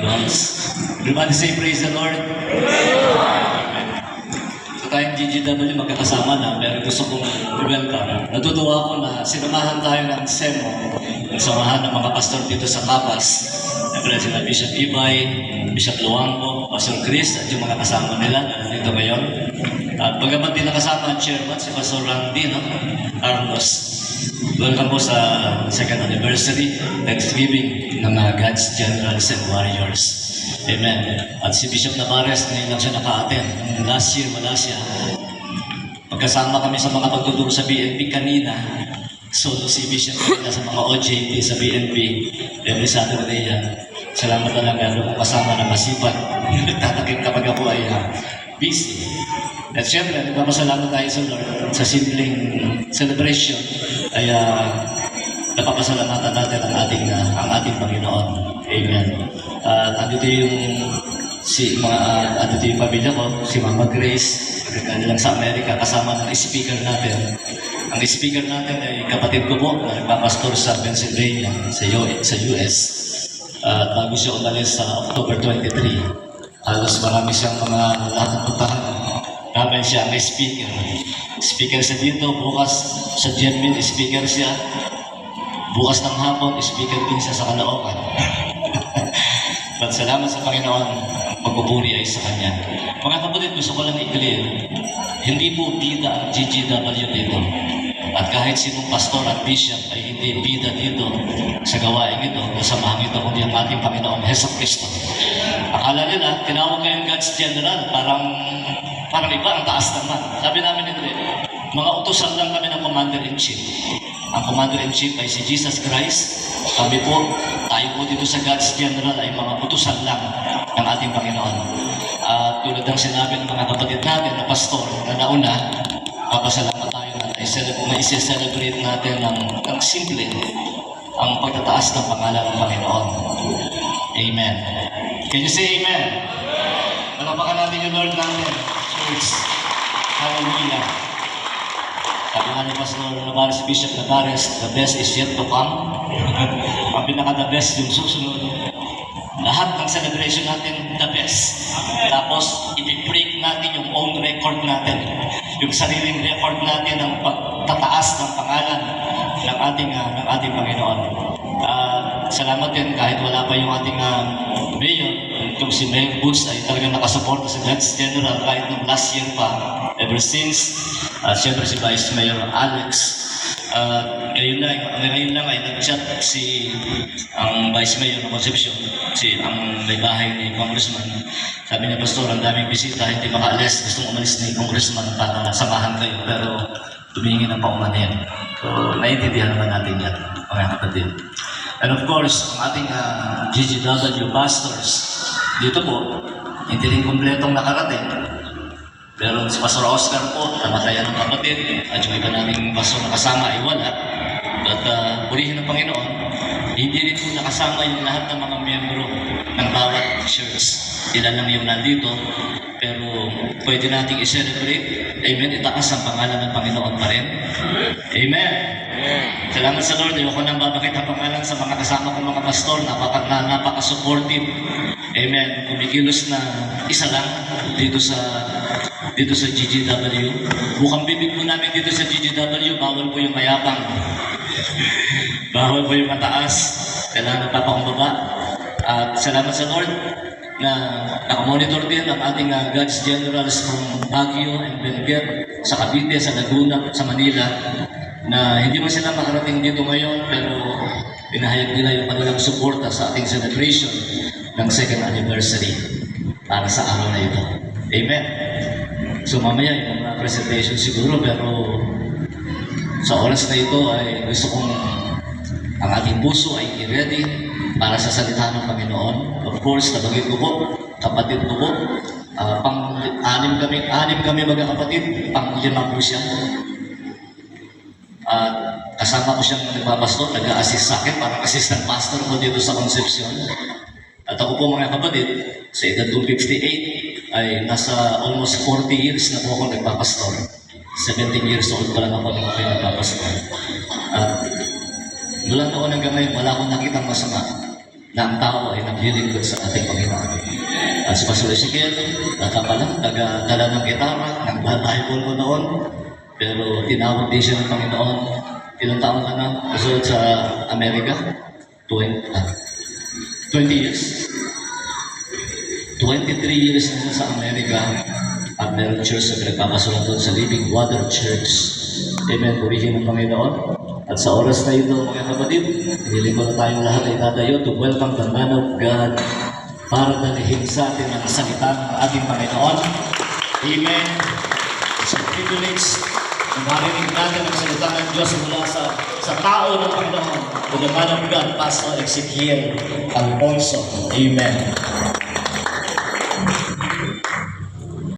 Lords. Everybody say praise the Lord. So tayong GGW magkakasama na, pero gusto kong i-welcome. Natutuwa ako na sinamahan tayo ng SEMO, ng samahan ng mga pastor dito sa Kapas. Siyempre sila Bishop Ibay, Bishop Luango, Pastor Chris, at yung mga kasama nila na nandito ngayon. At bagamat din nakasama ang chairman, si Pastor Randy, no? Carlos. Welcome po sa second anniversary, Thanksgiving ng God's Generals and Warriors. Amen. At si Bishop Navarez, ngayon lang siya naka-attend. Last year, wala siya. Pagkasama kami sa mga pagtuturo sa BNP kanina, solo si Bishop kanina sa mga OJT sa BNP. Every Saturday yan. Salamat talaga kung kasama na masipag. Nagtatakip kapag ako ay busy. At syempre, nagpapasalamat tayo sa Lord sa simpleng celebration ay napapasalamatan natin ang ating Panginoon. Amen. Andito yung andito yung pamilya ko, si Mama Grace, nagkakala lang sa Amerika, kasama ng speaker natin. Ang speaker natin ay kapatid ko po na nagpapastor sa Pennsylvania, sa US. At bago siya umalis sa October 23, halos marami siyang mga lahat ng puntahan. Namin siya ang speaker. Speaker siya dito, bukas sa German, speaker siya. Bukas ng hapon, speaker din siya sa Caloocan. But salamat sa Panginoon, ang pagpupuri ay sa Kanya. Mga kapatid, gusto ko lang i-clear, hindi po bida ang GGW dito. At kahit sinong pastor at bishop ay hindi bida dito sa gawain ito, kasamahan ito kundi ang ating Panginoong Hesus Kristo. Akala nila, tinawag kayong God's General, parang iba ang taas naman. Sabi namin hindi, mga utusan lang kami ng Commander-in-Chief. Ang Commander-in-Chief ay si Jesus Christ. Kami po, tayo po dito sa God's General ay mga utusan lang ng ating Panginoon. Tulad ng sinabi ng mga kapatid natin na pastor na nauna, papasalamat tayo na i-celebrate natin ng simple ang pagtataas ng pangalan ng Panginoon. Amen. Can you say amen? Malapakan natin yung Lord natin. Church. Hallelujah. Sabi nga ni Pastor Navarez, Bishop Navarez, the best is yet to come. Ang pinaka-the best yung susunod. Lahat ng celebration natin, the best. Tapos, i-break natin yung own record natin. Yung sariling record natin ng pagtataas ng pangalan ng ating Panginoon. Salamat din kahit wala pa yung ating mayor. Itong si Mayor Boots ay talagang nakasuporta sa God's General kahit nung last year pa. Ever since, siyempre si Vice Mayor Alex. Ngayon lang ay nag-chat ang Vice Mayor ng Concepcion, ang may bahay ni Congressman. Sabi niya, Pastor, ang daming bisita, hindi makaalis. Gustong umalis ni Congressman para samahan kayo, pero tumingi ng paumanin. So, naiintindihan naman natin yan, mga kapatid. And of course, ang ating GGW pastors, dito po, hindi rin kumpletong nakarating. Pero si Pastor Oscar po, namatayan ng kapatid, at yung iba naming pastor na kasama ay wala. But purihin ng Panginoon, hindi rin po nakasama yung lahat ng mga miyembro ng bawat church. Ilan lang yung nandito, pero pwede nating i-celebrate. Amen, itaas ang pangalan ng Panginoon pa rin. Amen. Salamat sa Lord, ayoko nang babakit ang pangalan sa mga kasama kong mga pastor, napaka-supportive. Amen. Kumikilos na isa lang dito sa GGW. Bukang bibig po namin dito sa GGW, bawal po yung mayabang. Bawal po yung mataas. Kailangan nagpapakumbaba. At salamat sa Lord na nakamonitor din ang ating God's Generals from Baguio and Benguet, sa Cavite, sa Laguna, sa Manila, na hindi mo sila makarating dito ngayon, pero pinahayag nila yung kanilang suporta sa ating celebration ng second anniversary para sa araw na ito. Amen. So mamaya yung mga presentation siguro, pero sa oras na ito ay gusto kong ang ating puso ay i-ready para sa salita ng Panginoon. Of course, nabagay ko po, kapatid ko po, anim kami magkakapatid, pang-lima po siya. Kasama ko siyang nagpapastor, nag-a-assist sa akin, parang assistant pastor ko dito sa Concepcion. At ako po mga kapatid, sa edad kong 58, ay nasa almost 40 years na po ako nagpapastor. 17 years old pa lang ako nung ako nagpapastor. At mula noon hanggang ngayon, wala akong nakitang masama. na ang tao ay naglilingkod sa ating Panginoon. At si Pastor Ezekiel, taga-dala ng gitara, nag-Bible ko noon, pero tinawag din siya ng Panginoon. Ilang taon ka na nasuot sa Amerika? 20 years. 23 years na siya sa Amerika at meron church na pinagpapasulat doon sa Living Water Church. Amen. Purihin ng Panginoon. At sa oras na ito, mga kapatid, hiling ko na tayong lahat ay tatayo to welcome the man of God para dalihin sa atin ang salita ng ating Panginoon. Amen. It's a privilege na marinig natin ang salita ng Diyos mula sa tao ng Panginoon to the man of God, Pastor Ezekiel Alfonso. Amen.